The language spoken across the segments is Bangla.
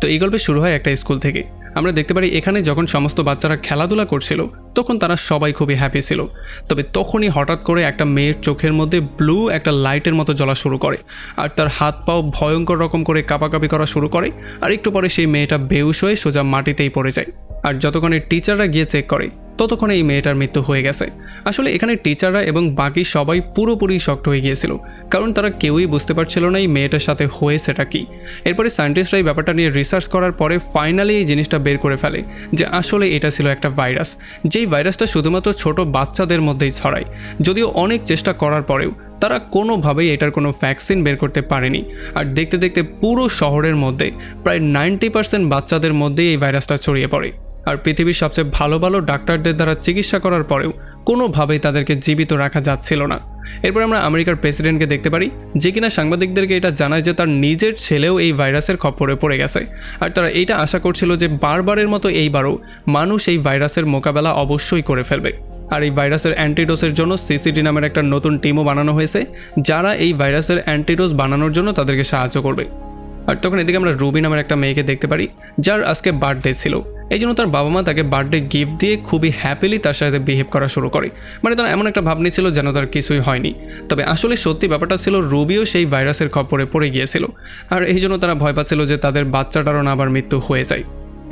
তো এই গল্পে শুরু হয় একটা স্কুল থেকে। আমরা দেখতে পারি এখানে যখন সমস্ত বাচ্চারা খেলাধুলা করছিল তখন তারা সবাই খুবই হ্যাপি ছিল। তবে তখনই হঠাৎ করে একটা মেয়ের চোখের মধ্যে ব্লু একটা লাইটের মতো জ্বলা শুরু করে, আর তার হাত পাও ভয়ঙ্কর রকম করে কাঁপাকাঁপি করা শুরু করে। আর একটু পরে সেই মেয়েটা বেহুশ হয়ে সোজা মাটিতেই পড়ে যায়। আর যতক্ষণে টিচাররা গিয়ে চেক করে ততক্ষণে এই মেয়েটার মৃত্যু হয়ে গেছে। আসলে এখানে টিচাররা এবং বাকি সবাই পুরোপুরি শক্ট হয়ে গিয়েছিল, কারণ তারা কেউই বুঝতে পারছিল না এই মেয়েটার সাথে হয়েছেটা কি। এরপরে সায়েন্টিস্টরা এই ব্যাপারটা নিয়ে রিসার্চ করার পরে ফাইনালি এই জিনিসটা বের করে ফেলে যে আসলে এটা ছিল একটা ভাইরাস, যেই ভাইরাসটা শুধুমাত্র ছোট বাচ্চাদের মধ্যেই ছড়ায়। যদিও অনেক চেষ্টা করার পরেও তারা কোনোভাবেই এটার কোনো ভ্যাকসিন বের করতে পারেনি। আর দেখতে দেখতে পুরো শহরের মধ্যে প্রায় 90% বাচ্চাদের মধ্যেই এই ভাইরাসটা ছড়িয়ে পড়ে। আর পৃথিবীর সবচেয়ে ভালো ভালো ডাক্তারদের দ্বারা চিকিৎসা করার পরেও কোনোভাবেই তাদেরকে জীবিত রাখা যাচ্ছিল না। এরপর আমরা আমেরিকার প্রেসিডেন্টকে দেখতে পারি, যে কিনা সাংবাদিকদেরকে এটা জানায় যে তার নিজের ছেলেও এই ভাইরাসের খপ্পরে পড়ে গেছে। আর তারা এইটা আশা করছিল যে বারবারের মতো এইবারও মানুষ এই ভাইরাসের মোকাবেলা অবশ্যই করে ফেলবে। আর এই ভাইরাসের অ্যান্টিডোসের জন্য সিসিডি নামের একটা নতুন টিমও বানানো হয়েছে, যারা এই ভাইরাসের অ্যান্টিডোস বানানোর জন্য তাদেরকে সাহায্য করবে। আর তখন এদিকে আমরা রুবি নামের একটা মেয়েকে দেখতে পারি, যার আজকে বার্থডে ছিল। এই জন্য তার বাবা মা তাকে বার্থডে গিফট দিয়ে খুবই হ্যাপিলি তার সাথে বিহেভ করা শুরু করে। মানে তারা এমন একটা ভাব নিয়েছিল যেন তার কিছুই হয়নি। তবে আসলে সত্যি ব্যাপারটা ছিল রুবিও সেই ভাইরাসের খপ্পরে পড়ে গিয়েছিল, আর এই জন্য তারা ভয় পাচ্ছিল যে তাদের বাচ্চাটারও না আবার মৃত্যু হয়ে যায়।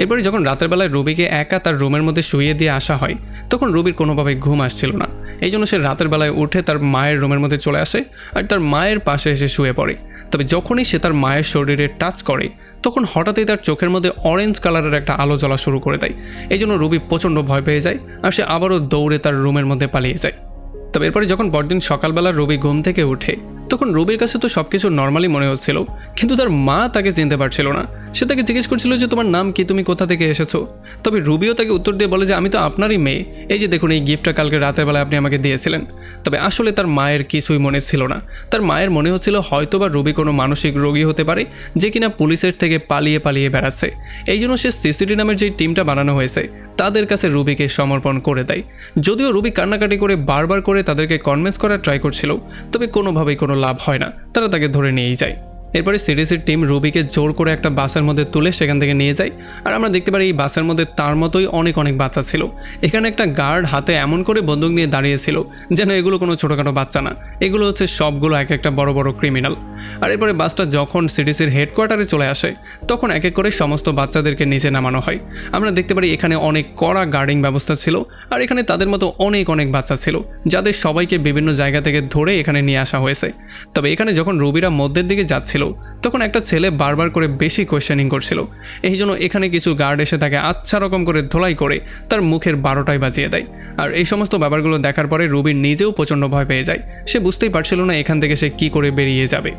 এরপরে যখন রাতের বেলায় রুবিকে একা তার রুমের মধ্যে শুইয়ে দিয়ে আসা হয়, তখন রুবির কোনোভাবে ঘুম আসছিল না। এই জন্য সে রাতের বেলায় উঠে তার মায়ের রুমের মধ্যে চলে আসে আর তার মায়ের পাশে এসে শুয়ে পড়ে। তবে যখনই সে তার মায়ের শরীরে টাচ করে তখন হঠাৎই তার চোখের মধ্যে অরেঞ্জ কালারের একটা আলো জ্বলা শুরু করে দেয়। এই জন্য রুবি প্রচণ্ড ভয় পেয়ে যায় আর সে আবারও দৌড়ে তার রুমের মধ্যে পালিয়ে যায়। তবে এরপরে যখন পরদিন সকালবেলা রুবি ঘুম থেকে উঠে তখন রুবির কাছে তো সব কিছু নর্মালি মনে হচ্ছিল, কিন্তু তার মা তাকে চিনতে পারছিল না। সে তাকে জিজ্ঞেস করছিল যে তোমার নাম কি, তুমি কোথা থেকে এসেছো। তবে রুবিও তাকে উত্তর দিয়ে বলে যে আমি তো আপনারই মেয়ে, এই যে দেখুন এই গিফটটা কালকে রাতের বেলায় আপনি আমাকে দিয়েছিলেন। তবে আসলে তার মায়ের কিছুই মনে ছিল না। তার মায়ের মনে হচ্ছিল হয়তোবা রুবি কোনো মানসিক রোগী হতে পারে, যে কিনা পুলিশের থেকে পালিয়ে পালিয়ে বেড়াচ্ছে। এই জন্য সে সিসিডি নামের যে টিমটা বানানো হয়েছে তাদের কাছে রুবিকে সমর্পণ করে দেয়। যদিও রুবি কান্নাকাটি করে বারবার করে তাদেরকে কনভিন্স করার ট্রাই করছিল, তবে কোনোভাবেই কোনো লাভ হয় না, তারা তাকে ধরে নিয়েই যায়। এরপরে সিডিসির টিম রুবিকে জোর করে একটা বাসের মধ্যে তুলে সেখান থেকে নিয়ে যায়। আর আমরা দেখতে পারি এই বাসের মধ্যে তার মতোই অনেক অনেক বাচ্চা ছিল। এখানে একটা গার্ড হাতে এমন করে বন্দুক নিয়ে দাঁড়িয়েছিল যেন এগুলো কোনো ছোটোখাটো বাচ্চা না, এগুলো হচ্ছে সবগুলো এক একটা বড় বড় ক্রিমিনাল। আর এরপরে বাসটা যখন সিডিসির হেডকোয়ার্টারে চলে আসে তখন এক এক করে সমস্ত বাচ্চাদেরকে নিচে নামানো হয়। আমরা দেখতে পারি এখানে অনেক কড়া গার্ডিং ব্যবস্থা ছিল, আর এখানে তাদের মতো অনেক অনেক বাচ্চা ছিল যাদের সবাইকে বিভিন্ন জায়গা থেকে ধরে এখানে নিয়ে আসা হয়েছে। তবে এখানে যখন রুবিরা মধ্যের দিকে যাচ্ছিল তখন একটা ছেলে বারবার করে বেশি কোয়েশ্চেনিং করছিল। এই জন্য এখানে কিছু গার্ড এসে তাকে আচ্ছা রকম করে ধোলাই করে তার মুখের 12টায় বাজিয়ে দেয়। আর এই সমস্ত ব্যাপারগুলো দেখার পরে রুবি নিজেও প্রচণ্ড ভয় পেয়ে যায়। সে বুঝতেই পারছিল না এখান থেকে সে কী করে বেরিয়ে যাবে।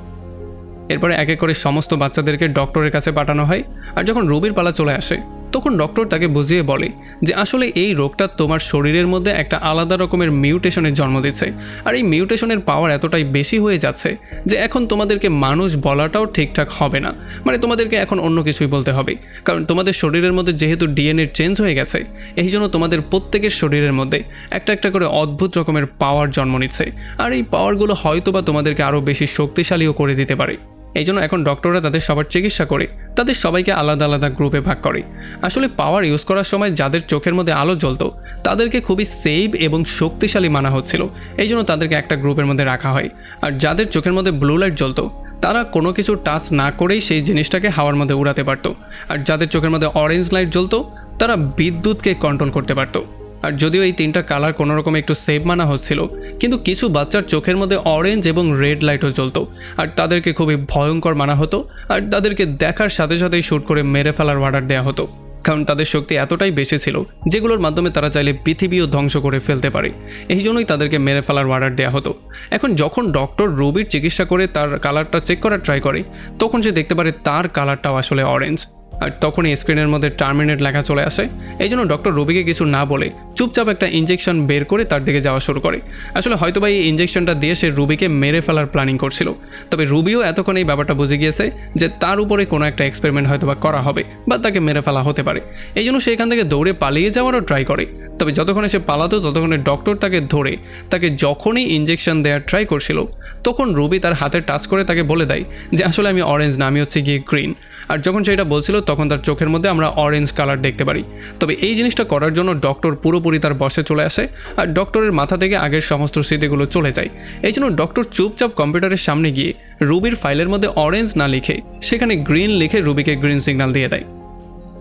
এরপরে এক এক করে সমস্ত বাচ্চাদেরকে ডক্টরের কাছে পাঠানো হয়। আর যখন রুবির পালা চলে আসে তখন ডক্টর তাকে বুঝিয়ে বলে যে আসলে এই রোগটা তোমার শরীরের মধ্যে একটা আলাদা রকমের মিউটেশনের জন্ম দিচ্ছে। আর এই মিউটেশনের পাওয়ার এতটাই বেশি হয়ে যাচ্ছে যে এখন তোমাদেরকে মানুষ বলাটাও ঠিকঠাক হবে না, মানে তোমাদেরকে এখন অন্য কিছুই বলতে হবে। কারণ তোমাদের শরীরের মধ্যে যেহেতু ডিএনএ চেঞ্জ হয়ে গেছে, এই জন্য তোমাদের প্রত্যেকের শরীরের মধ্যে একটা একটা করে অদ্ভুত রকমের পাওয়ার জন্ম নিচ্ছে। আর এই পাওয়ারগুলো হয়তোবা তোমাদেরকে আরও বেশি শক্তিশালীও করে দিতে পারে। এই জন্য এখন ডক্টররা তাদের সবার চিকিৎসা করে তাদের সবাইকে আলাদা আলাদা গ্রুপে ভাগ করে। আসলে পাওয়ার ইউজ করার সময় যাদের চোখের মধ্যে আলো জ্বলতো তাদেরকে খুবই সেফ এবং শক্তিশালী মানা হচ্ছিল, এই জন্য তাদেরকে একটা গ্রুপের মধ্যে রাখা হয়। আর যাদের চোখের মধ্যে ব্লু লাইট জ্বলতো তারা কোনো কিছু টাচ না করেই সেই জিনিসটাকে হাওয়ার মধ্যে উড়াতে পারতো। আর যাদের চোখের মধ্যে অরেঞ্জ লাইট জ্বলতো তারা বিদ্যুৎকে কন্ট্রোল করতে পারতো। আর যদিও এই তিনটা কালার কোনো রকম একটু সেভ মানা হচ্ছিল, কিন্তু কিছু বাচ্চার চোখের মধ্যে অরেঞ্জ এবং রেড লাইটও জ্বলতো, আর তাদেরকে খুবই ভয়ঙ্কর মানা হতো। আর তাদেরকে দেখার সাথে সাথেই শ্যুট করে মেরে ফেলার অর্ডার দেওয়া হতো, কারণ তাদের শক্তি এতটাই বেশি ছিল যেগুলোর মাধ্যমে তারা চাইলে পৃথিবীও ধ্বংস করে ফেলতে পারে। এই জন্যই তাদেরকে মেরে ফেলার অর্ডার দেওয়া হতো। এখন যখন ডক্টর রুবির চিকিৎসা করে তার কালারটা চেক করার ট্রাই করে তখন সে দেখতে পারে তার কালারটাও আসলে অরেঞ্জ। আর তখনই স্ক্রিনের মধ্যে টার্মিনেট লেখা চলে আসে। এই জন্য ডক্টর রুবিকে কিছু না বলে চুপচাপ একটা ইঞ্জেকশন বের করে তার দিকে যাওয়া শুরু করে। আসলে হয়তোবা এই ইঞ্জেকশনটা দিয়ে সে রুবিকে মেরে ফেলার প্ল্যানিং করছিল। তবে রুবিও এতক্ষণ এই ব্যাপারটা বুঝে গিয়েছে যে তার উপরে কোনো একটা এক্সপেরিমেন্ট হয়তোবা করা হবে বা তাকে মেরে ফেলা হতে পারে। এই জন্য সে এখান থেকে দৌড়ে পালিয়ে যাওয়ারও ট্রাই করে। তবে যতক্ষণে সে পালাতো ততক্ষণে ডক্টর তাকে ধরে তাকে যখনই ইঞ্জেকশন দেওয়ার ট্রাই করছিল তখন রুবি তার হাতে টাচ করে তাকে বলে দেয় যে আসলে আমি অরেঞ্জ না, আমি হচ্ছে গিয়ে গ্রিন। আর যখন সেটা বলছিল তখন তার চোখের মধ্যে আমরা অরেঞ্জ কালার দেখতে পারি। তবে এই জিনিসটা করার জন্য ডক্টর পুরোপুরি তার বসে চলে আসে আর ডক্টরের মাথা থেকে আগের সমস্ত স্মৃতিগুলো চলে যায়। এই জন্য ডক্টর চুপচাপ কম্পিউটারের সামনে গিয়ে রুবির ফাইলের মধ্যে অরেঞ্জ না লিখে সেখানে গ্রিন লিখে রুবিকে গ্রিন সিগন্যাল দিয়ে দেয়।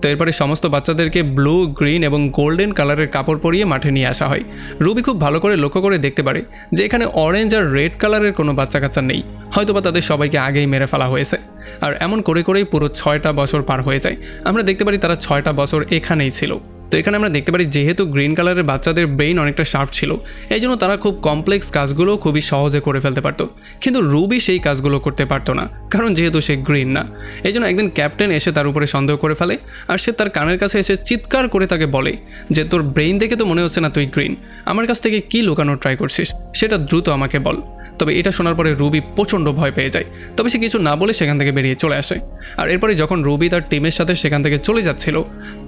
তো এরপরে সমস্ত বাচ্চাদেরকে ব্লু, গ্রিন এবং গোল্ডেন কালারের কাপড় পরিয়ে মাঠে নিয়ে আসা হয়। রুবি খুব ভালো করে লক্ষ্য করে দেখতে পারে যে এখানে অরেঞ্জ আর রেড কালারের কোনো বাচ্চা কাচ্চা নেই, হয়তোবা তাদের সবাইকে আগেই মেরে ফেলা হয়েছে। আর এমন করে করেই পুরো 6টা বছর পার হয়ে যায়। আমরা দেখতে পারি তারা 6টা বছর এখানেই ছিল। তো এখানে আমরা দেখতে পারি যেহেতু গ্রিন কালারের বাচ্চাদের ব্রেইন অনেকটা শার্প ছিল, এই জন্য তারা খুব কমপ্লেক্স কাজগুলো খুবই সহজে করে ফেলতে পারতো। কিন্তু রুবি সেই কাজগুলো করতে পারতো না, কারণ যেহেতু সে গ্রিন না। এই জন্য একদিন ক্যাপ্টেন এসে তার উপরে সন্দেহ করে ফেলে আর সে তার কানের কাছে এসে চিৎকার করে তাকে বলে যে তোর ব্রেইন দেখে তো মনে হচ্ছে না তুই গ্রিন, আমার কাছ থেকে কী লুকানোর ট্রাই করছিস সেটা দ্রুত আমাকে বল। তবে এটা শোনার পরে রুবি প্রচণ্ড ভয় পেয়ে যায়, তবে সে কিছু না বলে সেখান থেকে বেরিয়ে চলে আসে। আর এরপরে যখন রুবি তার টিমের সাথে সেখান থেকে চলে যাচ্ছিল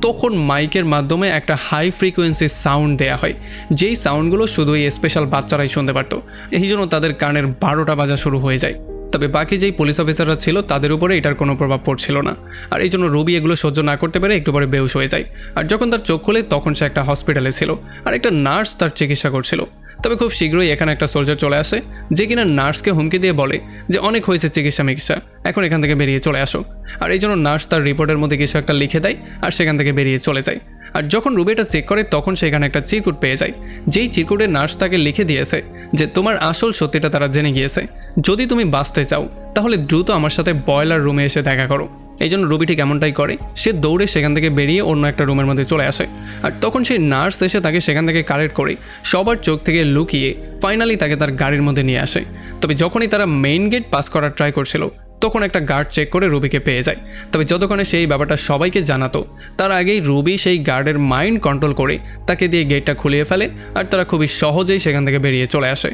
তখন মাইকের মাধ্যমে একটা হাই ফ্রিকোয়েন্সি সাউন্ড দেয়া হয়, যেই সাউন্ডগুলো শুধু এই স্পেশাল বাচ্চারাই শুনতে পারতো। এই জন্য তাদের কানের 12টা বাজা শুরু হয়ে যায়। তবে বাকি যেই পুলিশ অফিসাররা ছিল তাদের উপরে এটার কোনো প্রভাব পড়ছিল না। আর এই জন্য রুবি এগুলো সহ্য না করতে পেরে একটু পরে বেহুশ হয়ে যায়। আর যখন তার চোখ খোলে তখন সে একটা হসপিটালে ছিল আর একটা নার্স তার চিকিৎসা করছিল। তবে খুব শীঘ্রই এখানে একটা সোলজার চলে আসে যে কিনা নার্সকে হুমকি দিয়ে বলে যে অনেক হয়েছে চিকিৎসা, এখন এখান থেকে বেরিয়ে চলে আসো। আর এই জন্য নার্স তার রিপোর্টের মধ্যে কিছু একটা লিখে দেয় আর সেখান থেকে বেরিয়ে চলে যায়। আর যখন রুবি এটা চেক করে তখন সেখানে একটা চিরকুট পেয়ে যায়, যেই চিরকুটে নার্স তাকে লিখে দিয়েছে যে তোমার আসল সত্যিটা তারা জেনে গিয়েছে, যদি তুমি বাঁচতে চাও তাহলে দ্রুত আমার সাথে বয়লার রুমে এসে দেখা করো। এই জন্য রুবি ঠিক এমনটাই করে, সে দৌড়ে সেখান থেকে বেরিয়ে অন্য একটা রুমের মধ্যে চলে আসে। আর তখন সেই নার্স এসে তাকে সেখান থেকে কালেক্ট করে সবার চোখ থেকে লুকিয়ে ফাইনালি তাকে তার গাড়ির মধ্যে নিয়ে আসে। তবে যখনই তারা মেইন গেট পাস করার ট্রাই করছিল তখন একটা গার্ড চেক করে রুবিকে পেয়ে যায়। তবে যতক্ষণে সেই ব্যাপারটা সবাইকে জানাতো তার আগেই রুবি সেই গার্ডের মাইন্ড কন্ট্রোল করে তাকে দিয়ে গেটটা খুলিয়ে ফেলে আর তারা খুবই সহজেই সেখান থেকে বেরিয়ে চলে আসে।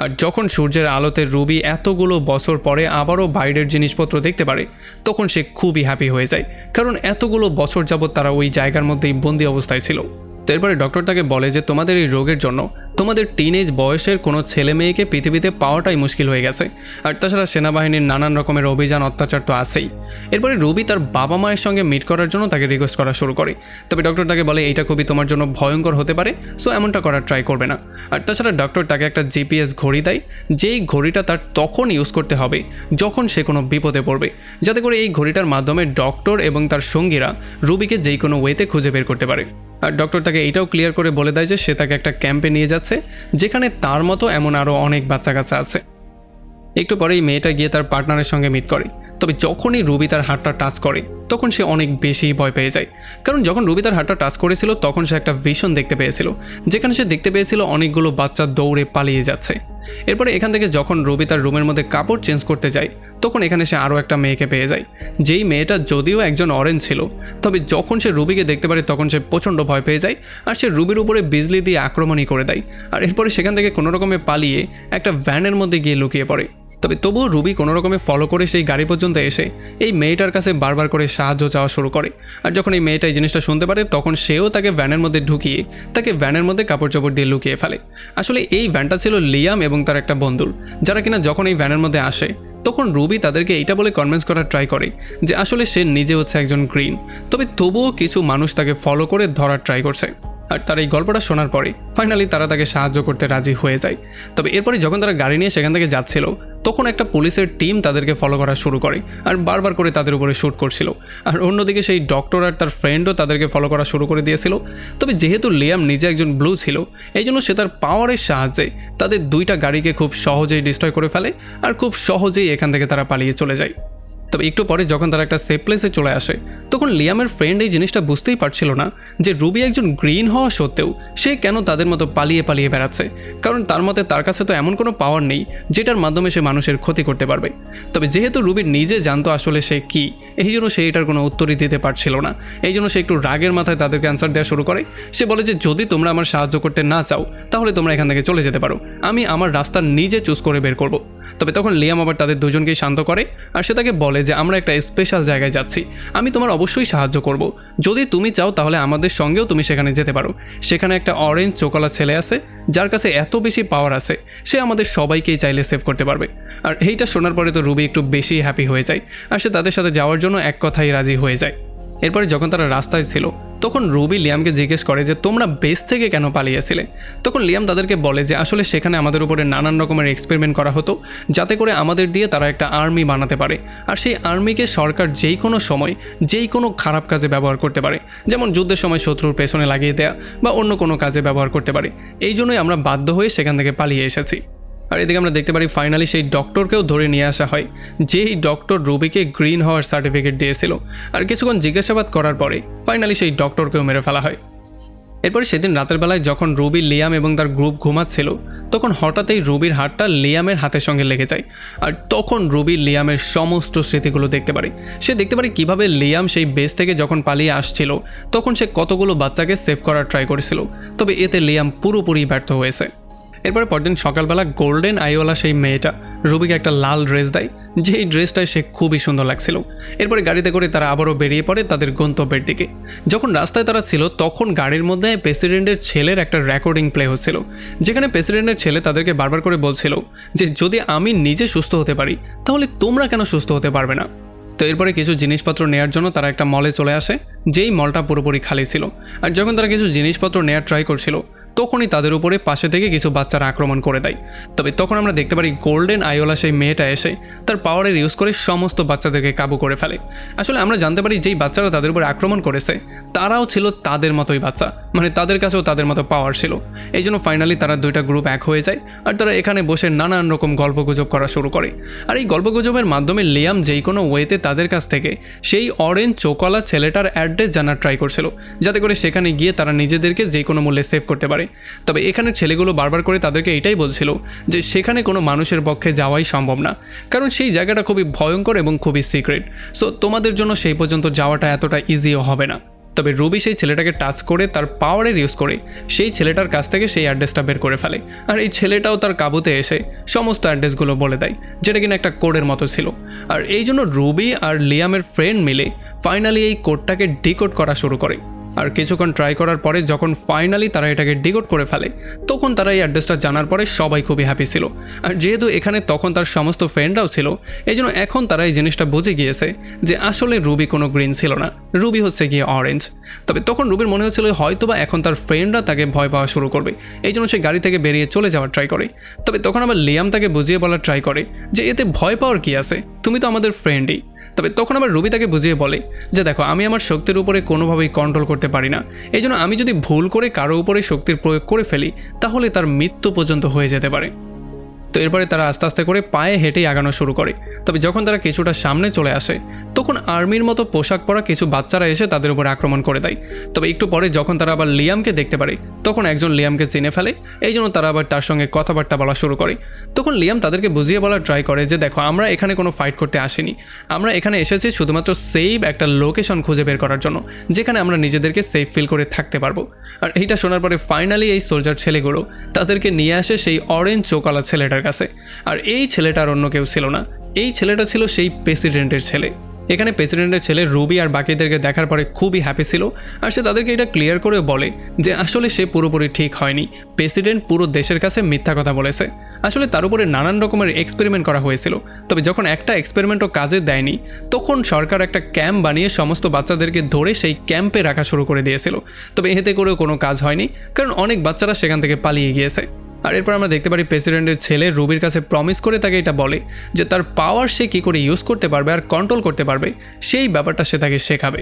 আর যখন সূর্যের আলোতে রুবি এতগুলো বছর পরে আবারও বাইরের জিনিসপত্র দেখতে পারে তখন সে খুবই হ্যাপি হয়ে যায়, কারণ এতগুলো বছর যাবৎ তারা ওই জায়গার মধ্যেই বন্দি অবস্থায় ছিল। তো এরপরে ডক্টর তাকে বলে যে তোমাদের এই রোগের জন্য তোমাদের টিনেজ বয়সের কোনো ছেলে মেয়েকে পৃথিবীতে পাওয়াটাই মুশকিল হয়ে গেছে। আর তাছাড়া সেনাবাহিনীর নানান রকমের অভিযান অত্যাচার তো আছেই। এরপরে রুবি তার বাবা মায়ের সঙ্গে মিট করার জন্য তাকে রিকোয়েস্ট করা শুরু করে। তবে ডক্টর তাকে বলে এইটা খুবই তোমার জন্য ভয়ঙ্কর হতে পারে, সো এমনটা করার ট্রাই করবে না। আর তাছাড়া ডক্টর তাকে একটা জিপিএস ঘড়ি দেয়, যেই ঘড়িটা তার তখন ইউজ করতে হবে যখন সে কোনো বিপদে পড়বে, যাতে করে এই ঘড়িটার মাধ্যমে ডক্টর এবং তার সঙ্গীরা রুবিকে যেই কোনো ওয়েতে খুঁজে বের করতে পারে। আর ডক্টর তাকে এইটাও ক্লিয়ার করে বলে দেয় যে সে তাকে একটা ক্যাম্পে নিয়ে যাচ্ছে যেখানে তার মতো এমন আরও অনেক বাচ্চা কাচ্চা আছে। একটু পরেই মেয়েটা গিয়ে তার পার্টনারের সঙ্গে মিট করে। তবে যখনই রুবি তার হাতটা টাচ করে তখন সে অনেক বেশি ভয় পেয়ে যায়, কারণ যখন রুবি তার হাতটা টাচ করেছিল তখন সে একটা ভিশন দেখতে পেয়েছিল, যেখানে সে দেখতে পেয়েছিল অনেকগুলো বাচ্চা দৌড়ে পালিয়ে যাচ্ছে। এরপরে এখান থেকে যখন রুবি তার রুমের মধ্যে কাপড় চেঞ্জ করতে যায় তখন এখানে সে আরও একটা মেয়েকে পেয়ে যায়, যেই মেয়েটা যদিও একজন অরেঞ্জ ছিল, তবে যখন সে রুবিকে দেখতে পারে তখন সে প্রচণ্ড ভয় পেয়ে যায় আর সে রুবির উপরে বিজলি দিয়ে আক্রমণই করে দেয়। আর এরপরে সেখান থেকে কোনো রকমে পালিয়ে একটা ভ্যানের মধ্যে গিয়ে লুকিয়ে পড়ে। তবে তবুও রুবি কোনো রকমে ফলো করে সেই গাড়ি পর্যন্ত এসে এই মেয়েটার কাছে বারবার করে সাহায্য চাওয়া শুরু করে। আর যখন এই মেয়েটা এই জিনিসটা শুনতে পারে তখন সেও তাকে ভ্যানের মধ্যে ঢুকিয়ে তাকে ভ্যানের মধ্যে কাপড় চোপড় দিয়ে লুকিয়ে ফেলে। আসলে এই ভ্যানটা ছিল লিয়াম এবং তার একটা বন্ধুর, যারা কিনা যখন এই ভ্যানের মধ্যে আসে তখন রুবি তাদেরকে এইটা বলে কনভিন্স করার ট্রাই করে যে আসলে সে নিজে হচ্ছে একজন গ্রিন, তবে তবুও কিছু মানুষ তাকে ফলো করে ধরার ট্রাই করছে। আর তার এই গল্পটা শোনার পরে ফাইনালি তারা তাকে সাহায্য করতে রাজি হয়ে যায়। তবে এরপরে যখন তারা গাড়ি নিয়ে সেখান থেকে যাচ্ছিল তখন একটা পুলিশের টিম তাদেরকে ফলো করা শুরু করে আর বারবার করে তাদের উপরে শ্যুট করছিল। আর অন্যদিকে সেই ডক্টর আর তার ফ্রেন্ডও তাদেরকে ফলো করা শুরু করে দিয়েছিল। তবে যেহেতু লিয়াম নিজে একজন ব্লু ছিল এই জন্য সে তার পাওয়ারের সাহায্যে তাদের দুইটা গাড়িকে খুব সহজেই ডিস্ট্রয় করে ফেলে আর খুব সহজেই এখান থেকে তারা পালিয়ে চলে যায়। তবে একটু পরে যখন তারা একটা সেফ প্লেসে চলে আসে তখন লিয়ামের ফ্রেন্ড এই জিনিসটা বুঝতেই পারছিল না যে রুবি একজন গ্রিন হওয়া সত্ত্বেও সে কেন তাদের মতো পালিয়ে পালিয়ে বেড়াচ্ছে, কারণ তার মতে তার কাছে তো এমন কোনো পাওয়ার নেই যেটার মাধ্যমে সে মানুষের ক্ষতি করতে পারবে। তবে যেহেতু রুবি নিজে জানতো আসলে সে কি, এই জন্য সে এটার কোনো উত্তরই দিতে পারছিল না। এই জন্য সে একটু রাগের মাথায় তাদেরকে অ্যান্সার দেওয়া শুরু করে। সে বলে যে যদি তোমরা আমার সাহায্য করতে না চাও তাহলে তোমরা এখান থেকে চলে যেতে পারো, আমি আমার রাস্তা নিজে চুজ করে বের করব। তবে তখন লিয়াম আবার তাদের দুজনকেই শান্ত করে আর সে তাকে বলে যে আমরা একটা স্পেশাল জায়গায় যাচ্ছি, আমি তোমার অবশ্যই সাহায্য করব, যদি তুমি চাও তাহলে আমাদের সঙ্গেও তুমি সেখানে যেতে পারো। সেখানে একটা অরেঞ্জ চোকালা ছেলে আছে যার কাছে এত বেশি পাওয়ার আছে সে আমাদের সবাইকেই চাইলে সেভ করতে পারবে। আর এইটা শোনার পরে তো রুবি একটু বেশি হ্যাপি হয়ে যায় আর সে তাদের সাথে যাওয়ার জন্য এক কথাই রাজি হয়ে যায়। এরপরে যখন তারা রাস্তায় ছিল তখন রুবি লিয়ামকে জিজ্ঞেস করে যে তোমরা বেস থেকে কেন পালিয়েছিলে। তখন লিয়াম তাদেরকে বলে যে আসলে সেখানে আমাদের উপরে নানান রকমের এক্সপেরিমেন্ট করা হতো যাতে করে আমাদের দিয়ে তারা একটা আর্মি বানাতে পারে, আর সেই আর্মিকে সরকার যেই কোনো সময় যেই কোনো খারাপ কাজে ব্যবহার করতে পারে, যেমন যুদ্ধের সময় শত্রুর পেছনে লাগিয়ে দেয়া বা অন্য কোনো কাজে ব্যবহার করতে পারে। এই জন্যই আমরা বাধ্য হয়ে সেখান থেকে পালিয়ে এসেছি। আর এদিকে আমরা দেখতে পারি ফাইনালি সেই ডক্টরকেও ধরে নিয়ে আসা হয়, যেই ডক্টর রুবিকে গ্রিন হওয়ার সার্টিফিকেট দিয়েছিল। আর কিছুক্ষণ জিজ্ঞাসাবাদ করার পরে ফাইনালি সেই ডক্টরকেও মেরে ফেলা হয়। এরপরে সেদিন রাতের বেলায় যখন রুবি, লিয়াম এবং তার গ্রুপ ঘুমাচ্ছিল তখন হঠাৎই রুবির হাতটা লিয়ামের হাতের সঙ্গে লেগে যায়। আর তখন রুবি লিয়ামের সমস্ত স্মৃতিগুলো দেখতে পারে। সে দেখতে পারে কীভাবে লিয়াম সেই বেস থেকে যখন পালিয়ে আসছিল তখন সে কতগুলো বাচ্চাকে সেভ করার ট্রাই করেছিল, তবে এতে লিয়াম পুরোপুরি ব্যর্থ হয়েছে। এরপরে পরদিন সকালবেলা গোল্ডেন আইওয়ালা সেই মেয়েটা রুবিকে একটা লাল ড্রেস দেয়, যেই ড্রেসটায় সে খুবই সুন্দর লাগছিল। এরপরে গাড়িতে করে তারা আবারও বেরিয়ে পড়ে তাদের গন্তব্যের দিকে। যখন রাস্তায় তারা ছিল তখন গাড়ির মধ্যে প্রেসিডেন্টের ছেলের একটা রেকর্ডিং প্লে হচ্ছিল, যেখানে প্রেসিডেন্টের ছেলে তাদেরকে বারবার করে বলছিল যে যদি আমি নিজে সুস্থ হতে পারি তাহলে তোমরা কেন সুস্থ হতে পারবে না। তো এরপরে কিছু জিনিসপত্র নেওয়ার জন্য তারা একটা মলে চলে আসে, যেই মলটা পুরোপুরি খালি ছিল। আর যখন তারা কিছু জিনিসপত্র নেওয়ার ট্রাই করছিল তখনই তাদের উপরে পাশে থেকে কিছু বাচ্চারা আক্রমণ করে দেয়। তবে তখন আমরা দেখতে পারি গোল্ডেন আইওলা সেই মেয়েটা এসে তার পাওয়ারের ইউজ করে সমস্ত বাচ্চাদেরকে কাবু করে ফেলে। আসলে আমরা জানতে পারি যেই বাচ্চারা তাদের উপরে আক্রমণ করেছে তারাও ছিল তাদের মতোই বাচ্চা, মানে তাদের কাছেও তাদের মতো পাওয়ার ছিল। এই জন্য ফাইনালি তারা দুইটা গ্রুপ এক হয়ে যায় আর তারা এখানে বসে নানান রকম গল্পগুজব করা শুরু করে। আর এই গল্পগুজবের মাধ্যমে লিয়াম যেই কোনো ওয়েতে তাদের কাছ থেকে সেই অরেঞ্জ চোকলা ছেলেটার অ্যাড্রেস জানার ট্রাই করছিল, যাতে করে সেখানে গিয়ে তারা নিজেদেরকে যে কোনো মূল্যে সেভ করতে পারে। তবে এখানে ছেলেগুলো বারবার করে তাদেরকে এটাই বলছিল যে সেখানে কোনো মানুষের পক্ষে যাওয়াই সম্ভব না, কারণ সেই জায়গাটা খুবই ভয়ঙ্কর এবং খুবই সিক্রেট। সো তোমাদের জন্য সেই পর্যন্ত যাওয়াটা এতটা ইজিও হবে না। তবে রুবি সেই ছেলেটাকে টাচ করে তার পাওয়ারের ইউজ করে সেই ছেলেটার কাছ থেকে সেই অ্যাড্রেসটা বের করে ফেলে। আর এই ছেলেটাও তার কাবুতে এসে সমস্ত অ্যাড্রেসগুলো বলে দেয়, যেটা কিনা একটা কোডের মতো ছিল। আর এই জন্য রুবি আর লিয়ামের ফ্রেন্ড মিলে ফাইনালি এই কোডটাকে ডিকোড করা শুরু করে। আর কিছুক্ষণ ট্রাই করার পরে যখন ফাইনালি তারা এটাকে ডিকোড করে ফেলে তখন তারা এই অ্যাড্রেসটা জানার পরে সবাই খুবই হ্যাপি ছিল। আর যেহেতু এখানে তখন তার সমস্ত ফ্রেন্ডরাও ছিল এই জন্য এখন তারা এই জিনিসটা বুঝে গিয়েছে যে আসলে রুবি কোনো গ্রিন ছিল না, রুবি হচ্ছে গিয়ে অরেঞ্জ। তবে তখন রুবির মনে হচ্ছিল হয়তোবা এখন তার ফ্রেন্ডরা তাকে ভয় পাওয়া শুরু করবে, এই জন্য সে গাড়ি থেকে বেরিয়ে চলে যাওয়ার ট্রাই করে। তবে তখন আবার লিয়াম তাকে বুঝিয়ে বলার ট্রাই করে যে এতে ভয় পাওয়ার কি আছে, তুমি তো আমাদের ফ্রেন্ডই। তবে তখন আবার রুবি তাকে বুঝিয়ে বলে যে দেখো আমি আমার শক্তির উপরে কোনোভাবেই কন্ট্রোল করতে পারি না, এই জন্য আমি যদি ভুল করে কারো উপরে শক্তির প্রয়োগ করে ফেলি তাহলে তার মৃত্যু পর্যন্ত হয়ে যেতে পারে। তো এরপরে তারা আস্তে আস্তে করে পায়ে হেঁটেই আগানো শুরু করে। তবে যখন তারা কিছুটা সামনে চলে আসে তখন আর্মির মতো পোশাক পরা কিছু বাচ্চারা এসে তাদের উপর আক্রমণ করে দেয়। তবে একটু পরে যখন তারা আবার লিয়ামকে দেখতে পারে তখন একজন লিয়ামকে চিনে ফেলে, এই জন্য তারা আবার তার সঙ্গে কথাবার্তা বলা শুরু করে। তখন লিয়াম তাদেরকে বুঝিয়ে বলার ট্রাই করে যে দেখো আমরা এখানে কোনো ফাইট করতে আসিনি, আমরা এখানে এসেছি শুধুমাত্র সেফ একটা লোকেশন খুঁজে বের করার জন্য যেখানে আমরা নিজেদেরকে সেফ ফিল করে থাকতে পারবো। আর এইটা শোনার পরে ফাইনালি এই সোলজার ছেলেগুলো তাদেরকে নিয়ে আসে সেই অরেঞ্জ চোকালা ছেলেটার কাছে। আর এই ছেলেটার অন্য কেউ ছিল না, এই ছেলেটা ছিল সেই প্রেসিডেন্টের ছেলে। এখানে প্রেসিডেন্টের ছেলে রুবি আর বাকিদেরকে দেখার পরে খুবই হ্যাপি ছিল আর সে তাদেরকে এটা ক্লিয়ার করে বলে যে আসলে সে পুরোপুরি ঠিক হয়নি, প্রেসিডেন্ট পুরো দেশের কাছে মিথ্যা কথা বলেছে। আসলে তার উপরে নানান রকমের এক্সপেরিমেন্ট করা হয়েছিল, তবে যখন একটা এক্সপেরিমেন্টও কাজে দেয়নি তখন সরকার একটা ক্যাম্প বানিয়ে সমস্ত বাচ্চাদেরকে ধরে সেই ক্যাম্পে রাখা শুরু করে দিয়েছিল। তবে এতে করেও কোনো কাজ হয়নি, কারণ অনেক বাচ্চারা সেখান থেকে পালিয়ে গিয়েছে। আর এরপর আমরা দেখতে পারি প্রেসিডেন্টের ছেলে রুবির কাছে প্রমিস করে তাকে এটা বলে যে তার পাওয়ার সে কী করে ইউজ করতে পারবে আর কন্ট্রোল করতে পারবে সেই ব্যাপারটা সে তাকে শেখাবে।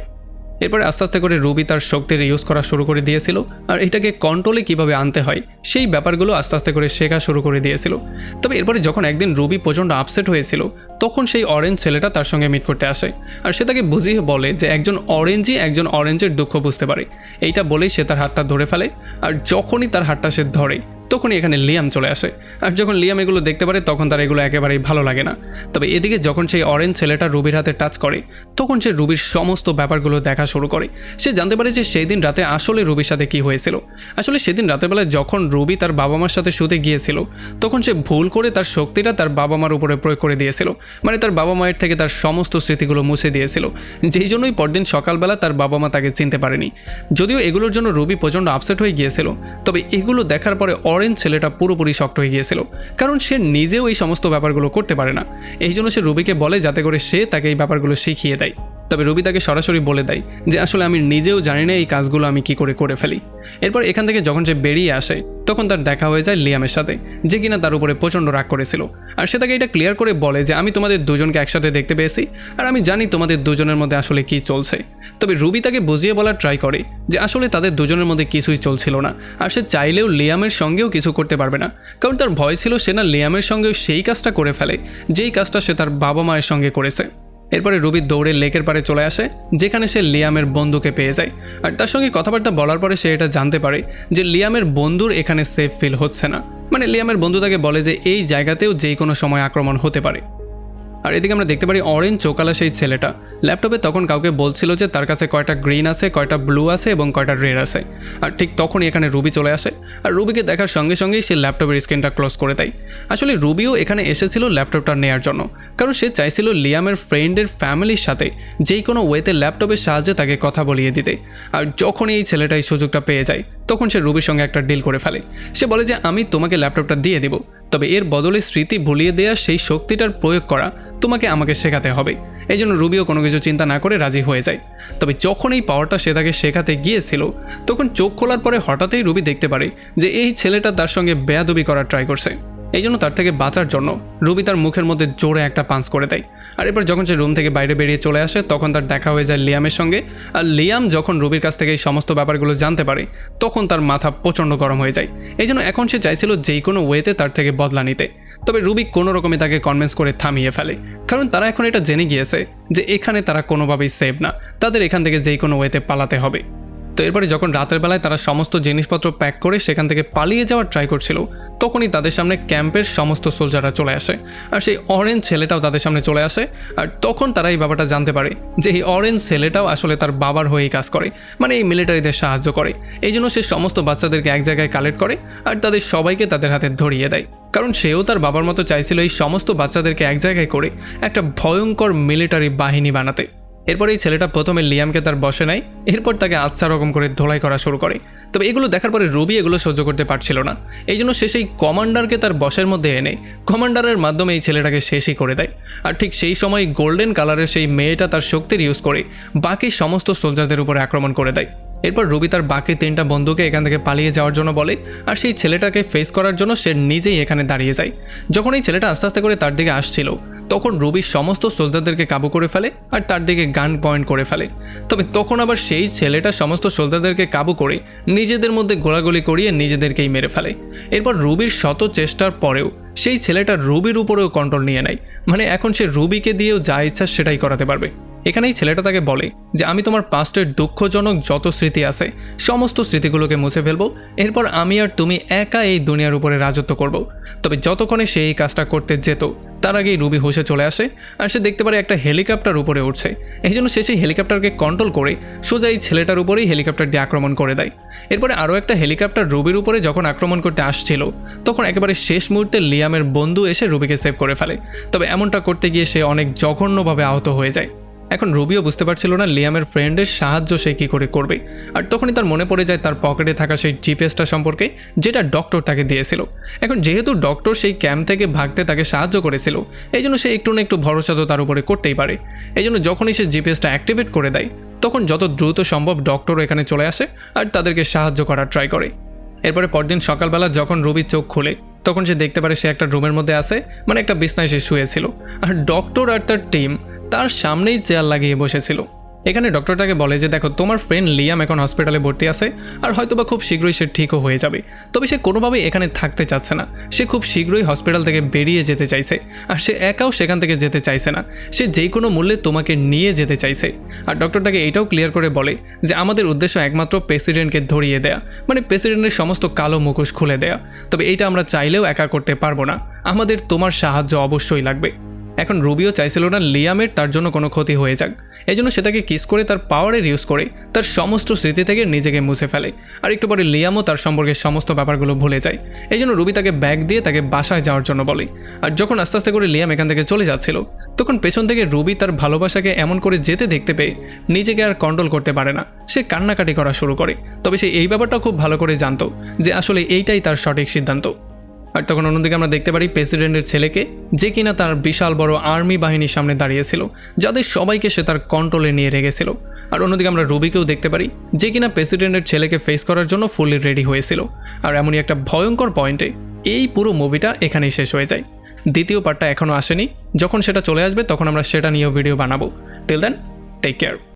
এরপরে আস্তে আস্তে করে রুবি তার শক্তির ইউজ করা শুরু করে দিয়েছিল আর এটাকে কন্ট্রোলে কিভাবে আনতে হয় সেই ব্যাপারগুলো আস্তে আস্তে করে শেখা শুরু করে দিয়েছিল। তবে এরপরে যখন একদিন রুবি প্রচণ্ড আপসেট হয়েছিল তখন সেই অরেঞ্জ ছেলেটা তার সঙ্গে মিট করতে আসে আর সে তাকে বুঝিয়ে বলে যে একজন অরেঞ্জই একজন অরেঞ্জের দুঃখ বুঝতে পারে। এইটা বলেই সে তার হাতটা ধরে ফেলে আর যখনই তার হাতটা সে ধরে তখনই এখানে লিয়াম চলে আসে। আর যখন লিয়াম এগুলো দেখতে পারে তখন তার এগুলো একেবারেই ভালো লাগে না। তবে এদিকে যখন সেই অরেঞ্জ ছেলেটা রুবির হাতে টাচ করে তখন সে রুবির সমস্ত ব্যাপারগুলো দেখা শুরু করে। সে জানতে পারে যে সেই দিন রাতে আসলে রুবির সাথে কি হয়েছিল। আসলে সেদিন রাতের বেলায় যখন রুবি তার বাবা মার সাথে শুতে গিয়েছিল তখন সে ভুল করে তার শক্তিটা তার বাবা মার উপরে প্রয়োগ করে দিয়েছিল, মানে তার বাবা মায়ের থেকে তার সমস্ত স্মৃতিগুলো মুছে দিয়েছিল, যেই জন্যই পরদিন সকালবেলা তার বাবা মা তাকে চিনতে পারেনি। যদিও এগুলোর জন্য রুবি প্রচণ্ড আপসেট হয়ে গিয়েছিল, তবে এগুলো দেখার পরে অরেঞ্জ ছেলেটা পুরোপুরি শক্ত হয়ে গিয়েছিল, কারণ সে নিজেও এই সমস্ত ব্যাপারগুলো করতে পারে না। এই জন্য সে রুবিকে বলে যাতে করে সে তাকে এই ব্যাপারগুলো শিখিয়ে দেয়। তবে রুবি তাকে সরাসরি বলে দেয় যে আসলে আমি নিজেও জানি না এই কাজগুলো আমি কি করে ফেলি। এরপর এখান থেকে যখন সে বেরিয়ে আসে তখন তার দেখা হয়ে যায় লিয়ামের সাথে, যে কিনা তার উপরে প্রচণ্ড রাগ করেছিল। আর সে তাকে এটা ক্লিয়ার করে বলে যে আমি তোমাদের দুজনকে একসাথে দেখতে পেয়েছি আর আমি জানি তোমাদের দুজনের মধ্যে আসলে কি চলছে। তবে রুবি তাকে বুঝিয়ে বলার ট্রাই করে যে আসলে তাদের দুজনের মধ্যে কিছুই চলছিল না, আর সে চাইলেও লিয়ামের সঙ্গেও কিছু করতে পারবে না, কারণ তার ভয় ছিল সে না লিয়ামের সঙ্গেও সেই কাজটা করে ফেলে যেই কাজটা সে তার বাবা মায়ের সঙ্গে করেছে। এরপরে রুবি দৌড়ে লেকের পাড়ে চলে আসে, যেখানে সে লিয়ামের বন্ধুকে পেয়ে যায়। আর তার সঙ্গে কথাবার্তা বলার পরে সে এটা জানতে পারে যে লিয়ামের বন্ধুর এখানে সেফ ফিল হচ্ছে না। মানে লিয়ামের বন্ধু তাকে বলে যে এই জায়গাতেও যে কোনো সময় আক্রমণ হতে পারে। আর এদিকে আমরা দেখতে পারি অরেঞ্জ চোকালা সেই ছেলেটা ল্যাপটপে তখন কাউকে বলছিল যে তার কাছে কয়টা গ্রিন আছে, কয়টা ব্লু আছে এবং কয়টা রেড আছে। আর ঠিক তখনই এখানে রুবি চলে আসে, আর রুবিকে দেখার সঙ্গে সঙ্গেই সে ল্যাপটপের স্ক্রিনটা ক্লোজ করে দেয়। আসলে রুবিও এখানে এসেছিল ল্যাপটপটা নেওয়ার জন্য, কারণ সে চাইছিল লিয়ামের ফ্রেন্ডের ফ্যামিলির সাথে যেই কোনো ওয়েতে ল্যাপটপের সাহায্যে তাকে কথা বলিয়ে দিতে। আর যখনই এই ছেলেটা এই সুযোগটা পেয়ে যায় তখন সে রুবির সঙ্গে একটা ডিল করে ফেলে। সে বলে যে আমি তোমাকে ল্যাপটপটা দিয়ে দেব, তবে এর বদলে স্মৃতি ভুলিয়ে দেওয়া সেই শক্তিটার প্রয়োগ করা তোমাকে আমাকে শেখাতে হবে। এই জন্য রুবিও কোনো কিছু চিন্তা না করে রাজি হয়ে যায়। তবে যখন এই পাওয়ারটা সে তাকে শেখাতে গিয়েছিল তখন চোখ খোলার পরে হঠাৎই রুবি দেখতে পারে যে এই ছেলেটা তার সঙ্গে বেয়াদবি করার ট্রাই করছে। এই জন্য তার থেকে বাঁচার জন্য রুবি তার মুখের মধ্যে জোরে একটা পাঞ্চ করে দেয়। আর এরপর যখন সে রুম থেকে বাইরে বেরিয়ে চলে আসে তখন তার দেখা হয়ে যায় লিয়ামের সঙ্গে। আর লিয়াম যখন রুবির কাছ থেকে এই সমস্ত ব্যাপারগুলো জানতে পারে তখন তার মাথা প্রচণ্ড গরম হয়ে যায়। এই জন্য এখন সে চাইছিল যেই কোনো ওয়েতে তার থেকে বদলা নিতে। তবে রুবি কোনো রকমে তাকে কনভিন্স করে থামিয়ে ফেলে, কারণ তারা এখন এটা জেনে গিয়েছে যে এখানে তারা কোনোভাবেই সেভ না, তাদের এখান থেকে যেই কোনো ওয়েতে পালাতে হবে। তো এরপরে যখন রাতের বেলায় তারা সমস্ত জিনিসপত্র প্যাক করে সেখান থেকে পালিয়ে যাওয়ার ট্রাই করছিল তখনই তাদের সামনে ক্যাম্পের সমস্ত সোলজাররা চলে আসে, আর সেই অরেঞ্জ ছেলেটাও তাদের সামনে চলে আসে। আর তখন তারা এই ব্যাপারটা জানতে পারে যে এই অরেঞ্জ ছেলেটাও আসলে তার বাবার হয়েই কাজ করে, মানে এই মিলিটারিদের সাহায্য করে। এই জন্য সে সমস্ত বাচ্চাদেরকে এক জায়গায় কালেক্ট করে আর তাদের সবাইকে তাদের হাতে ধরিয়ে দেয়, কারণ সেও তার বাবার মতো চাইছিল এই সমস্ত বাচ্চাদেরকে এক জায়গায় করে একটা ভয়ঙ্কর মিলিটারি বাহিনী বানাতে। এরপর এই ছেলেটা প্রথমে লিয়ামকে তার বসে নেয়, এরপর তাকে আচ্ছা রকম করে ধোলাই করা শুরু করে। তবে এগুলো দেখার পরে রুবি এগুলো সহ্য করতে পারছিল না, এই জন্য সে সেই কমান্ডারকে তার বসের মধ্যে এনে কমান্ডারের মাধ্যমে এই ছেলেটাকে শেষই করে দেয়। আর ঠিক সেই সময় গোল্ডেন কালারের সেই মেয়েটা তার শক্তির ইউজ করে বাকি সমস্ত সোলজারদের উপরে আক্রমণ করে দেয়। এরপর রুবি তার বাকি 3টা বন্ধুকে এখান থেকে পালিয়ে যাওয়ার জন্য বলে, আর সেই ছেলেটাকে ফেস করার জন্য সে নিজেই এখানে দাঁড়িয়ে যায়। যখন এই ছেলেটা আস্তে আস্তে করে তার দিকে আসছিল তখন রুবি সমস্ত সোলজারদেরকে কাবু করে ফেলে আর তার দিকে গান পয়েন্ট করে ফেলে। তবে তখন আবার সেই ছেলেটা সমস্ত সোলজারদেরকে কাবু করে নিজেদের মধ্যে গোলাগুলি করিয়ে নিজেদেরকেই মেরে ফেলে। এরপর রুবির শত চেষ্টার পরেও সেই ছেলেটা রুবির উপরেও কন্ট্রোল নিয়ে নেয়, মানে এখন সে রুবিকে দিয়েও যা ইচ্ছা সেটাই করাতে পারবে। এখানেই ছেলেটা তাকে বলে যে আমি তোমার পাস্টের দুঃখজনক যত স্মৃতি আছে সমস্ত স্মৃতিগুলোকে মুছে ফেলবো, এরপর আমি আর তুমি একা এই দুনিয়ার উপরে রাজত্ব করব। তবে যতক্ষণে সে এই কাজটা করতে যেত তার আগেই রুবি হোশে চলে আসে আর সে দেখতে পারে একটা হেলিকপ্টার উপরে উঠছে। এই জন্য সে সেই হেলিকপ্টারকে কন্ট্রোল করে সোজা এই ছেলেটার উপরেই হেলিকপ্টার দিয়ে আক্রমণ করে দেয়। এরপরে আরও একটা হেলিকপ্টার রুবির উপরে যখন আক্রমণ করতে আসছিল তখন একেবারে শেষ মুহূর্তে লিয়ামের বন্ধু এসে রুবিকে সেভ করে ফেলে। তবে এমনটা করতে গিয়ে সে অনেক জঘন্যভাবে আহত হয়ে যায়। এখন রুবিও বুঝতে পারছিল না লিয়ামের ফ্রেন্ডের সাহায্য সে কী করে করবে। আর তখনই তার মনে পড়ে যায় তার পকেটে থাকা সেই জিপিএসটা সম্পর্কে যেটা ডক্টর তাকে দিয়েছিল। এখন যেহেতু ডক্টর সেই ক্যাম্প থেকে ভাগতে তাকে সাহায্য করেছিল এই জন্য সে একটু না একটু ভরসা তো তার উপরে করতেই পারে। এই জন্য যখনই সে জিপিএসটা অ্যাক্টিভেট করে দেয় তখন যত দ্রুত সম্ভব ডক্টরও এখানে চলে আসে আর তাদেরকে সাহায্য করার ট্রাই করে। এরপরে পরদিন সকালবেলা যখন রুবি চোখ খোলে তখন সে দেখতে পারে সে একটা রুমের মধ্যে আছে, মানে একটা বিছনায় সে শুয়েছিল আর ডক্টর আর তার টিম তার সামনেই চেয়ার লাগিয়ে বসেছিল। এখানে ডক্টরটাকে বলে যে দেখো তোমার ফ্রেন্ড লিয়াম এখন হসপিটালে ভর্তি আছে আর হয়তোবা খুব শীঘ্রই সে ঠিকও হয়ে যাবে, তবে সে কোনোভাবেই এখানে থাকতে চাচ্ছে না। সে খুব শীঘ্রই হসপিটাল থেকে বেরিয়ে যেতে চাইছে আর সে একাও সেখান থেকে যেতে চাইছে না, সে যেই কোনো মূল্যে তোমাকে নিয়ে যেতে চাইছে। আর ডক্টরটাকে এইটাও ক্লিয়ার করে বলে যে আমাদের উদ্দেশ্য একমাত্র প্রেসিডেন্টকে ধরিয়ে দেয়া, মানে প্রেসিডেন্টের সমস্ত কালো মুখোশ খুলে দেয়া। তবে এইটা আমরা চাইলেও একা করতে পারবো না, আমাদের তোমার সাহায্য অবশ্যই লাগবে। এখন রুবিও চাইছিল না লিয়ামের তার জন্য কোনো ক্ষতি হয়ে যাক, এই জন্য সে তাকে কিস করে তার পাওয়ারের ইউজ করে তার সমস্ত স্মৃতি থেকে নিজেকে মুছে ফেলে। আর একটু পরে লিয়ামও তার সম্পর্কে সমস্ত ব্যাপারগুলো ভুলে যায়। এই জন্য রুবি তাকে ব্যাগ দিয়ে তাকে বাসায় যাওয়ার জন্য বলে। আর যখন আস্তে আস্তে করে লিয়াম এখান থেকে চলে যাচ্ছিল তখন পেছন থেকে রুবি তার ভালোবাসাকে এমন করে যেতে দেখতে পেয়ে নিজেকে আর কন্ট্রোল করতে পারে না, সে কান্নাকাটি করা শুরু করে। তবে সে এই ব্যাপারটা খুব ভালো করে জানতো যে আসলে এইটাই তার সঠিক সিদ্ধান্ত। আর তখন অন্যদিকে আমরা দেখতে পারি প্রেসিডেন্টের ছেলেকে, যে কিনা তার বিশাল বড় আর্মি বাহিনীর সামনে দাঁড়িয়েছিল, যাদের সবাইকে সে তার কন্ট্রোলে নিয়ে রেখেছিল। আর অন্যদিকে আমরা রুবিকেও দেখতে পারি, যে কিনা প্রেসিডেন্টের ছেলেকে ফেস করার জন্য ফুললি রেডি হয়েছিল। আর এমনই একটা ভয়ঙ্কর পয়েন্টে এই পুরো মুভিটা এখানেই শেষ হয়ে যায়। দ্বিতীয় পার্টটা এখনও আসেনি, যখন সেটা চলে আসবে তখন আমরা সেটা নিয়েও ভিডিও বানাবো। Till then, take care.